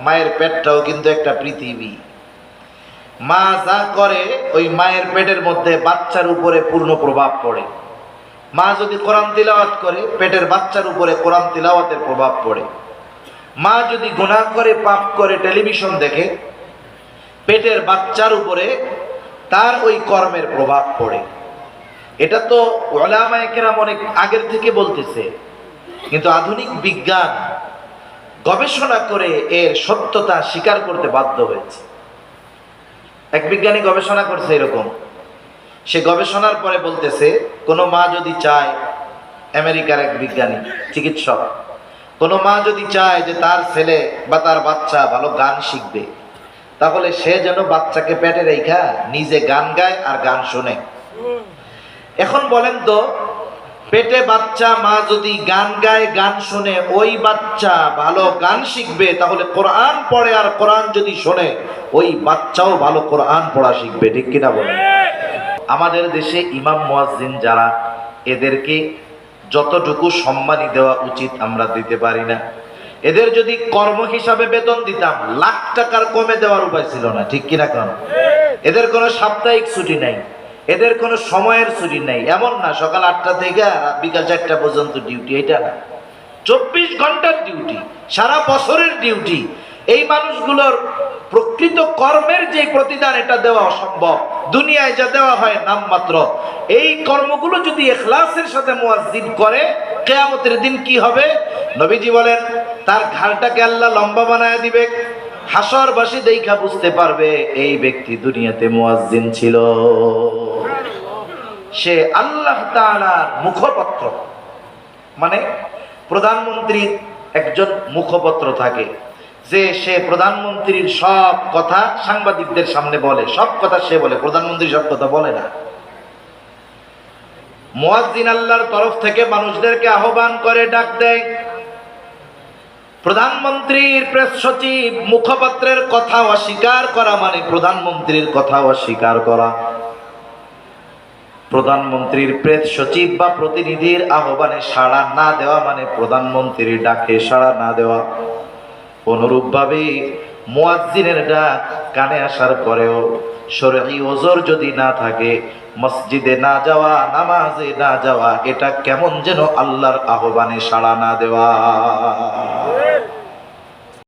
মায়ের পেটটাও কিন্তু একটা পৃথিবী। মা যা করে ওই মায়ের পেটের মধ্যে বাচ্চার উপরে পূর্ণ প্রভাব পড়ে। মা যদি কোরআন তিলাওয়াত করে, পেটের বাচ্চার উপরে কোরআন তিলাওয়াতের প্রভাব পড়ে। মা যদি গুনাহ করে, পাপ করে, টেলিভিশন দেখে, পেটের বাচ্চার উপরে তার ওই কর্মের প্রভাব পড়ে। এটা তো উলামায়ে কেরাম অনেক আগের থেকে বলতেছে, কিন্তু আধুনিক বিজ্ঞান গবেষণা করে এর সত্যতা স্বীকার করতে বাধ্য হয়েছে। এক বিজ্ঞানী গবেষণা করছে এরকম, সে গবেষণার পরে বলতেছে, কোনো মা যদি চায়, আমেরিকার এক বিজ্ঞানী চিকিৎসক, কোনো মা যদি চায় যে তার ছেলে বা তার বাচ্চা ভালো গান শিখবে, তাহলে সে যেন বাচ্চাকে পেটে রেখা নিজে গান গায় আর গান শোনে। এখন বলেন তো, পেটে বাচ্চা মা যদি গান গায়, গান শুনে, ওই বাচ্চা ভালো গান শিখবে, তাহলে কোরআন পড়ে আর কোরআন যদি শোনে, ওই বাচ্চাও ভালো কোরআন পড়া শিখবে। ঠিক কিনা বলেন? আমাদের দেশে ইমাম মুয়াজ্জিন যারা, এদেরকে যতটুকু সম্মানী দেওয়া উচিত আমরা দিতে পারি না। এদের যদি কর্ম হিসাবে বেতন দিতাম, লাখ টাকার কমে দেওয়ার উপায় ছিল না। ঠিক কিনা? কারণ এদের কোনো সাপ্তাহিক ছুটি নাই, এদের কোনো সময়ের ছুটি নাই। এমন না সকাল 8টা থেকে বিকাল 4টা পর্যন্ত ডিউটি, এটা না, 24 ঘন্টার ডিউটি, সারা বছরের ডিউটি। এই মানুষগুলোর প্রকৃত কর্মের যে প্রতিদান, এটা দেওয়া অসম্ভব। দুনিয়ায় যা দেওয়া হয় নামমাত্র। এই কর্মগুলো যদি ইখলাসের সাথে মুয়াজ্জিন করে, কিয়ামতের দিন কি হবে? নবীজি বলেন, তার ঘাড়টাকে আল্লাহ লম্বা বানায় দিবে। হাসরবাসী দেখা বুঝতে পারবে এই ব্যক্তি দুনিয়াতে মুয়াজ্জিন ছিল। সে আল্লাহ তাআলার মুখপত্র, মানে প্রধানমন্ত্রীর একজন মুখপত্র থাকে, যে সে প্রধানমন্ত্রীর সব কথা সাংবাদিকদের সামনে বলে, সব কথা সে বলে। প্রধানমন্ত্রী সব কথা বলে না। মুয়াজ্জিন আল্লাহর তরফ থেকে মানুষদেরকে আহ্বান করে, ডাক দেয়। প্রধানমন্ত্রীর প্রেস সচিব মুখপাত্রের কথা অস্বীকার করা মানে প্রধানমন্ত্রীর কথা অস্বীকার করা। প্রধানমন্ত্রীর প্রেস সচিব বা প্রতিনিধির আহ্বানে সাড়া না দেওয়া মানে প্রধানমন্ত্রীর ডাকে সাড়া না দেওয়া। অনুরূপভাবে মুয়াজ্জিনের ডাক কানে আসার পরেও শরঈ ওযর যদি না থাকে, মসজিদে না যাওয়া, নামাজে না যাওয়া, এটা কেমন যেন আল্লাহর আহ্বানে সাড়া না দেওয়া।